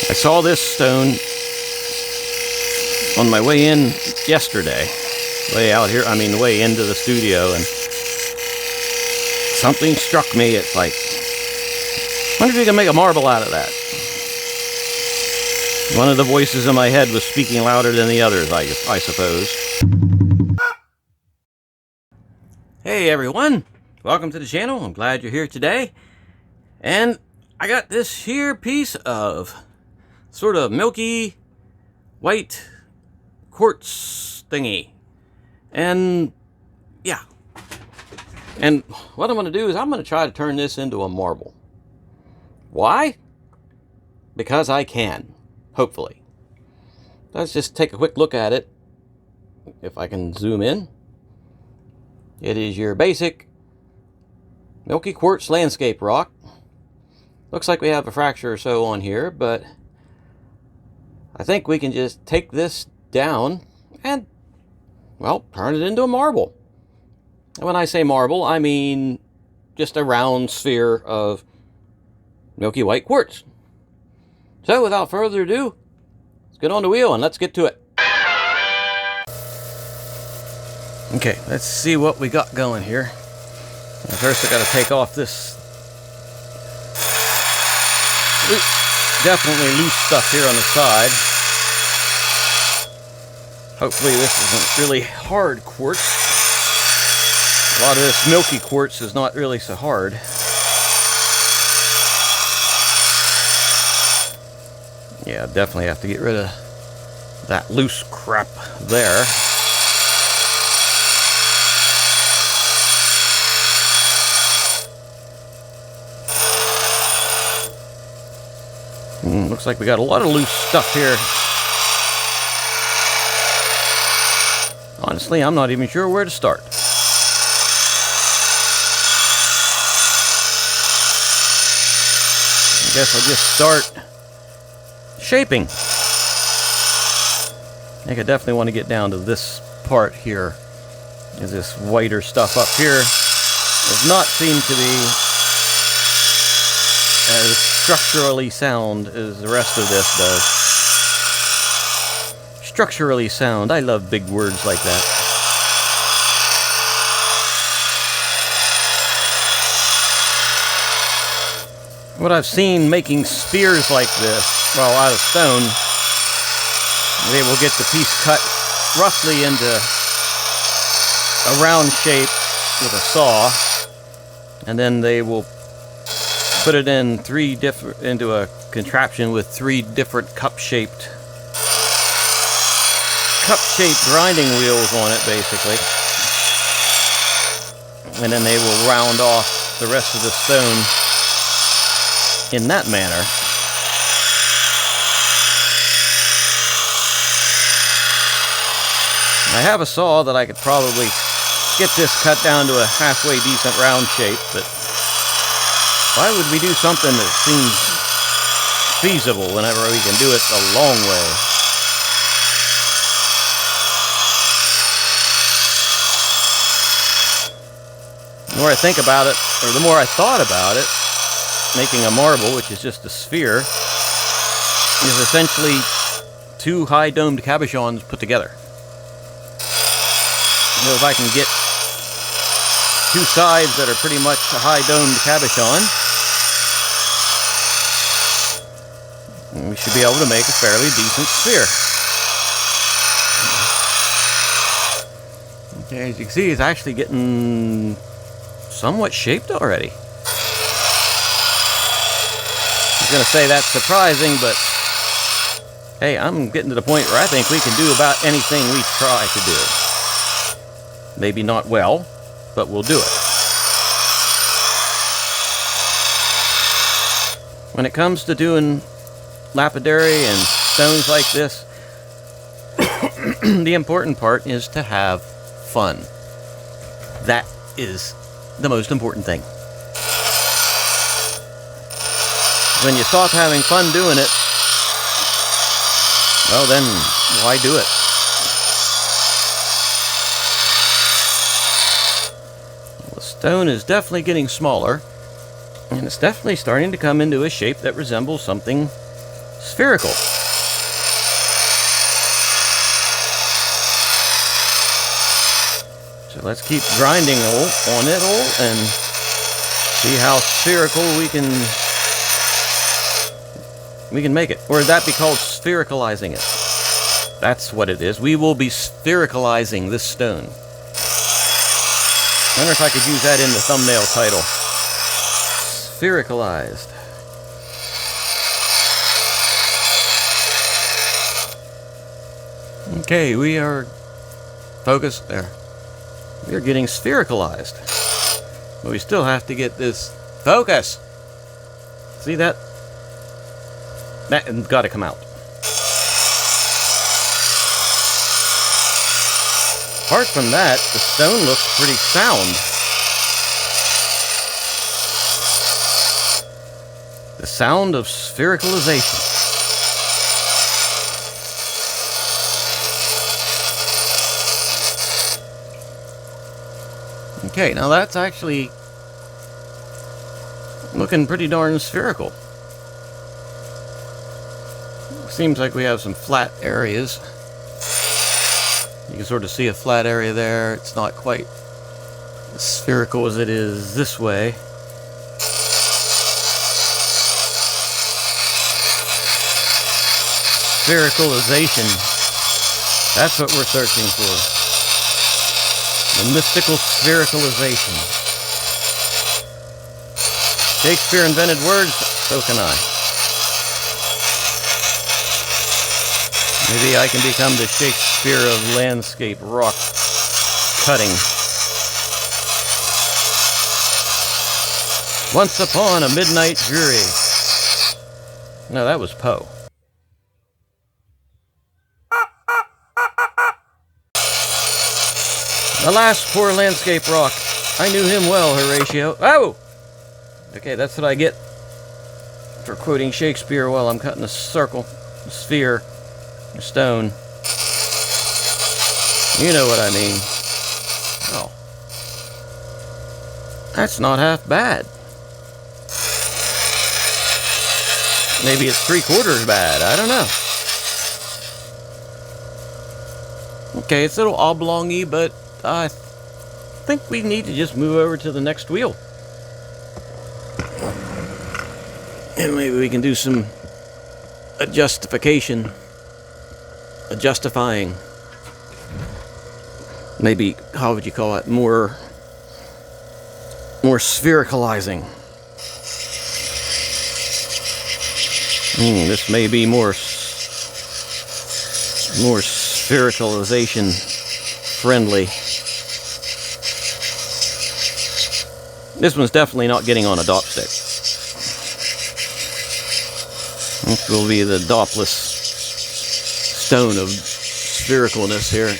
I saw this stone on my way in yesterday. Way out here, I mean the way into the studio, and something struck me. It's like, wonder if you can make a marble out of that. One of the voices in my head was speaking louder than the others, I suppose. Hey everyone, welcome to the channel. I'm glad you're here today. And I got this here piece of sort of milky white quartz thingy. And yeah. And what I'm going to do is I'm going to try to turn this into a marble. Why? Because I can. Hopefully. Let's just take a quick look at it. If I can zoom in. It is your basic milky quartz landscape rock. Looks like we have a fracture or so on here, but I think we can just take this down and, well, turn it into a marble. And when I say marble, I mean just a round sphere of milky white quartz. So without further ado, let's get on the wheel and let's get to it. Okay, let's see what we got going here. First I got to take off this definitely loose stuff here on the side. Hopefully this isn't really hard quartz. A lot of this milky quartz is not really so hard. Yeah, definitely have to get rid of that loose crap there. Looks like we got a lot of loose stuff here. Honestly, I'm not even sure where to start. I guess I'll just start shaping. I think I definitely want to get down to this part here. Is this whiter stuff up here does not seem to be as structurally sound as the rest of this does. Structurally sound. I love big words like that. What I've seen making spheres like this, well, out of stone, they will get the piece cut roughly into a round shape with a saw, and then they will put it in into a contraption with 3 different cup-shaped grinding wheels on it, basically. And then they will round off the rest of the stone in that manner. I have a saw that I could probably get this cut down to a halfway decent round shape, but why would we do something that seems feasible whenever we can do it a long way? The more I think about it, or the more I thought about it, making a marble, which is just a sphere, is essentially 2 high-domed cabochons put together. So if I can get 2 sides that are pretty much a high-domed cabochon, we should be able to make a fairly decent sphere. Okay, as you can see, it's actually getting somewhat shaped already. I was going to say that's surprising, but hey, I'm getting to the point where I think we can do about anything we try to do. Maybe not well, but we'll do it. When it comes to doing lapidary and stones like this, the important part is to have fun. That is the most important thing. When you stop having fun doing it, well then, why do it? The stone is definitely getting smaller, and it's definitely starting to come into a shape that resembles something spherical. So let's keep grinding on it and see how spherical we can make it. Or would that be called sphericalizing it? That's what it is. We will be sphericalizing this stone. I wonder if I could use that in the thumbnail title. Sphericalized. Okay, we are focused there. We are getting sphericalized. But we still have to get this focus. See that? That got to come out. Apart from that, the stone looks pretty sound. The sound of sphericalization. Okay, now that's actually looking pretty darn spherical. Seems like we have some flat areas. You can sort of see a flat area there. It's not quite as spherical as it is this way. Sphericalization. That's what we're searching for. The mystical sphericalization. Shakespeare invented words, so can I. Maybe I can become the Shakespeare of landscape rock cutting. Once upon a midnight jury. No, that was Poe. Alas, poor landscape rock. I knew him well, Horatio. Oh! Okay, that's what I get for quoting Shakespeare while I'm cutting a circle, a sphere, a stone. You know what I mean. Oh. That's not half bad. Maybe it's 3/4 bad. I don't know. Okay, it's a little oblong-y, but I think we need to just move over to the next wheel. And maybe we can do some justifying. Maybe, how would you call it? More sphericalizing. This may be more sphericalization friendly. This one's definitely not getting on a dop stick. This will be the dopless stone of sphericalness here.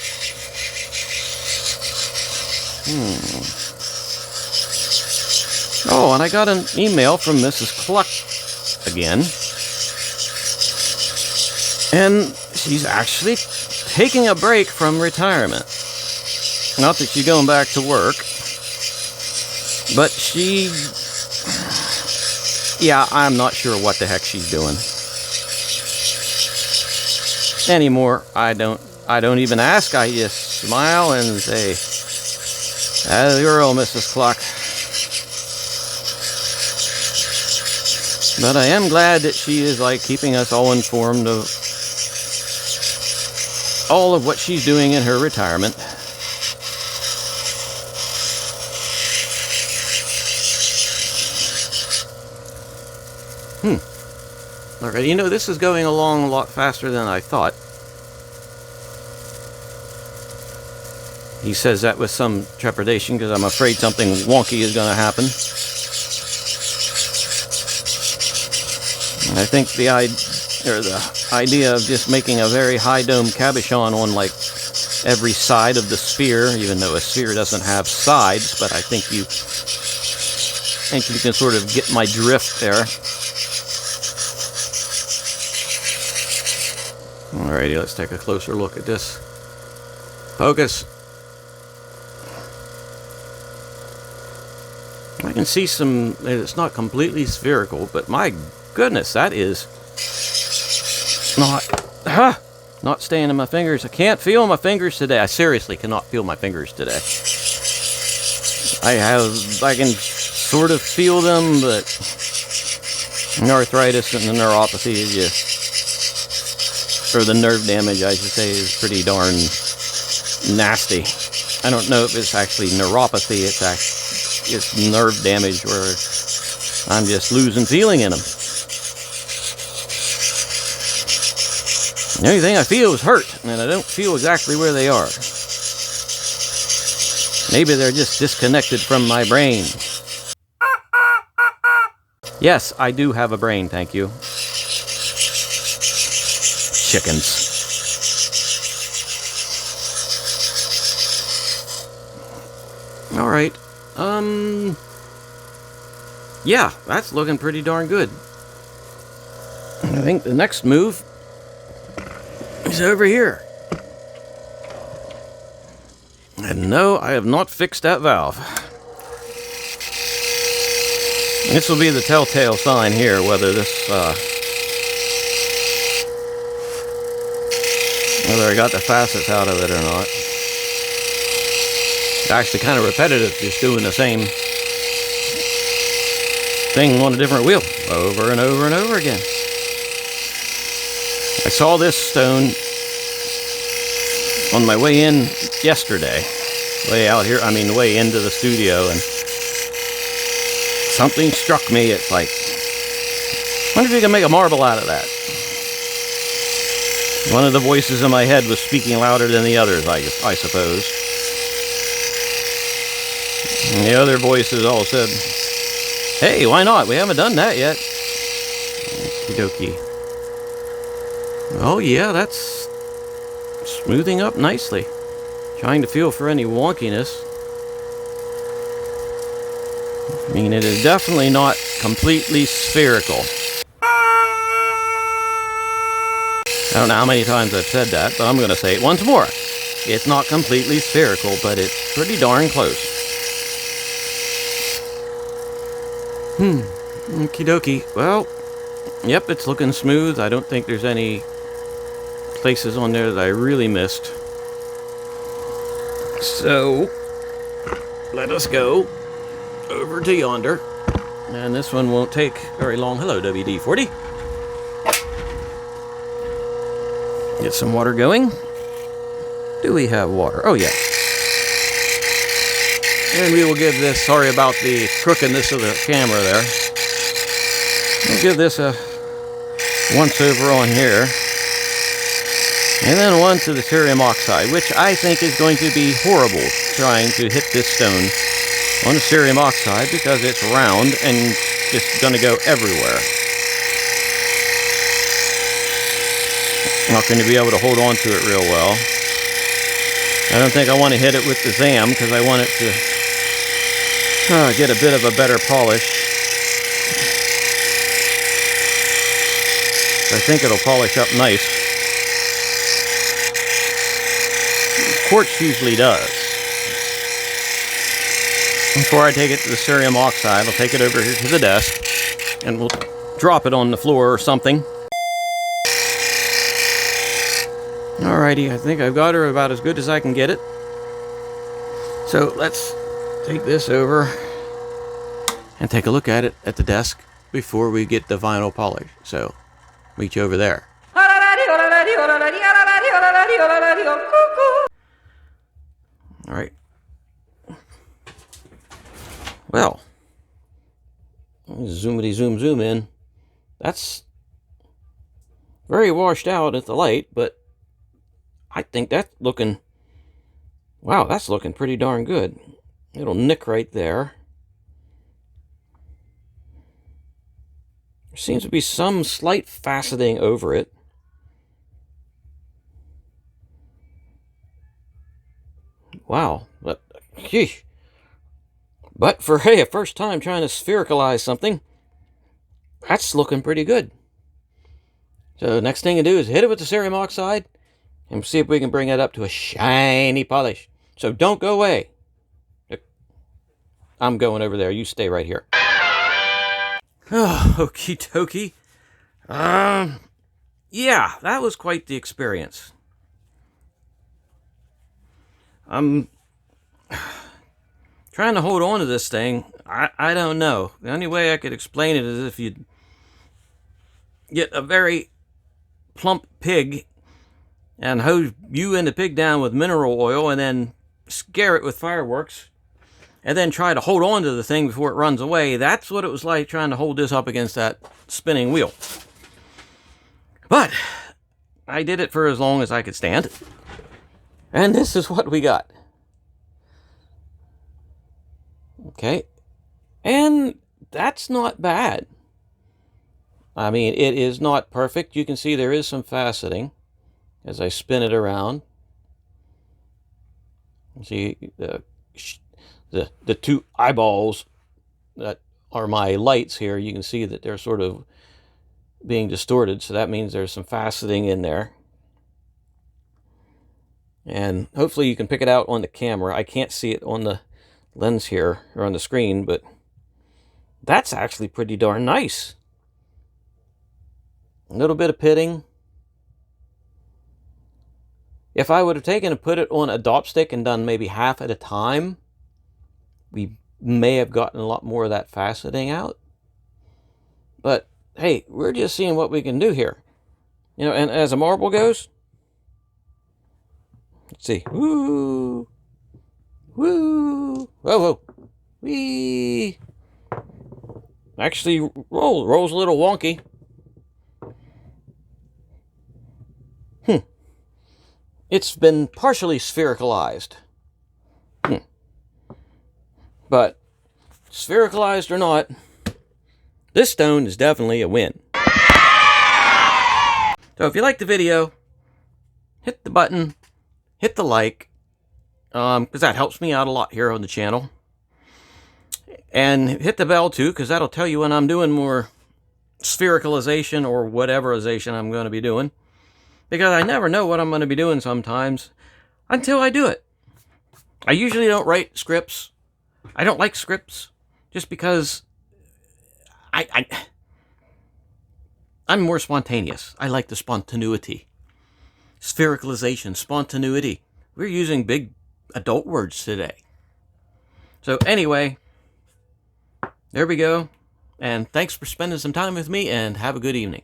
Oh, and I got an email from Mrs. Cluck again. And she's actually taking a break from retirement. Not that she's going back to work. But yeah, I'm not sure what the heck she's doing anymore. I don't even ask. I just smile and say, "As your old Mrs. Cluck." But I am glad that she is keeping us all informed of all of what she's doing in her retirement. Okay, this is going along a lot faster than I thought. He says that with some trepidation because I'm afraid something wonky is going to happen. And I think the idea of just making a very high dome cabochon on every side of the sphere, even though a sphere doesn't have sides, but I think you can sort of get my drift there. Alrighty, let's take a closer look at this. Focus. I can see it's not completely spherical, but my goodness, that is not staying in my fingers. I can't feel my fingers today. I seriously cannot feel my fingers today. I can sort of feel them, but the arthritis and the neuropathy is just, or the nerve damage, I should say, is pretty darn nasty. I don't know if it's actually neuropathy. It's nerve damage where I'm just losing feeling in them. The only thing I feel is hurt, and I don't feel exactly where they are. Maybe they're just disconnected from my brain. Yes, I do have a brain, thank you. Chickens. Alright, yeah, that's looking pretty darn good. I think the next move is over here. And no, I have not fixed that valve. This will be the telltale sign here, whether I got the facets out of it or not. It's actually kind of repetitive, just doing the same thing on a different wheel, over and over and over again. I saw this stone on my way in yesterday, way out here, the way into the studio, and something struck me. It's like, I wonder if you can make a marble out of that. One of the voices in my head was speaking louder than the others, I suppose. And the other voices all said, hey, why not? We haven't done that yet. Okie dokie. Oh yeah, that's smoothing up nicely. Trying to feel for any wonkiness. I mean, it is definitely not completely spherical. I don't know how many times I've said that, but I'm going to say it once more. It's not completely spherical, but it's pretty darn close. Okie dokie. Well, yep, it's looking smooth. I don't think there's any places on there that I really missed. So, let us go over to yonder. And this one won't take very long. Hello, WD-40. Get some water going. Do we have water? Oh, yeah. And we will give this, sorry about the crookedness of the camera there. We'll give this a once over on here. And then one to the cerium oxide, which I think is going to be horrible trying to hit this stone on the cerium oxide because it's round and just going to go everywhere. I'm not going to be able to hold on to it real well. I don't think I want to hit it with the ZAM because I want it to get a bit of a better polish. I think it'll polish up nice. Quartz usually does. Before I take it to the cerium oxide, I'll take it over here to the desk and we'll drop it on the floor or something. Alrighty, I think I've got her about as good as I can get it. So let's take this over and take a look at it at the desk before we get the vinyl polish. So, meet you over there. Alright. Well, zoomity zoom in. That's very washed out at the light, but I think that's looking, wow, that's looking pretty darn good. It'll nick right there. There seems to be some slight faceting over it. Wow, but, sheesh. But for, hey, a first time trying to sphericalize something, that's looking pretty good. So next thing to do is hit it with the cerium oxide and see if we can bring it up to a shiny polish. So don't go away. I'm going over there. You stay right here. Oh, okie dokie. yeah, that was quite the experience. I'm trying to hold on to this thing. I don't know. The only way I could explain it is if you get a very plump pig and hose you and the pig down with mineral oil and then scare it with fireworks and then try to hold on to the thing before it runs away. That's what it was like trying to hold this up against that spinning wheel. But I did it for as long as I could stand. And this is what we got. Okay. And that's not bad. I mean, it is not perfect. You can see there is some faceting as I spin it around. See the two eyeballs that are my lights here. You can see that they're sort of being distorted, so that means there's some faceting in there. And hopefully you can pick it out on the camera. I can't see it on the lens here or on the screen, but that's actually pretty darn nice. A little bit of pitting. If I would have taken and put it on a dop stick and done maybe half at a time, we may have gotten a lot more of that faceting out. But hey, we're just seeing what we can do here. You know, and as a marble goes, let's see. Woo! Woo! Whoa, whoa! Wee! Actually, rolls a little wonky. It's been partially sphericalized. But sphericalized or not, this stone is definitely a win. So if you liked the video, hit the button, hit the like, because that helps me out a lot here on the channel. And hit the bell too, because that'll tell you when I'm doing more sphericalization or whateverization I'm going to be doing. Because I never know what I'm going to be doing sometimes until I do it. I usually don't write scripts. I don't like scripts just because I'm more spontaneous. I like the spontaneity. Sphericalization, spontaneity. We're using big adult words today. So anyway, there we go. And thanks for spending some time with me, and have a good evening.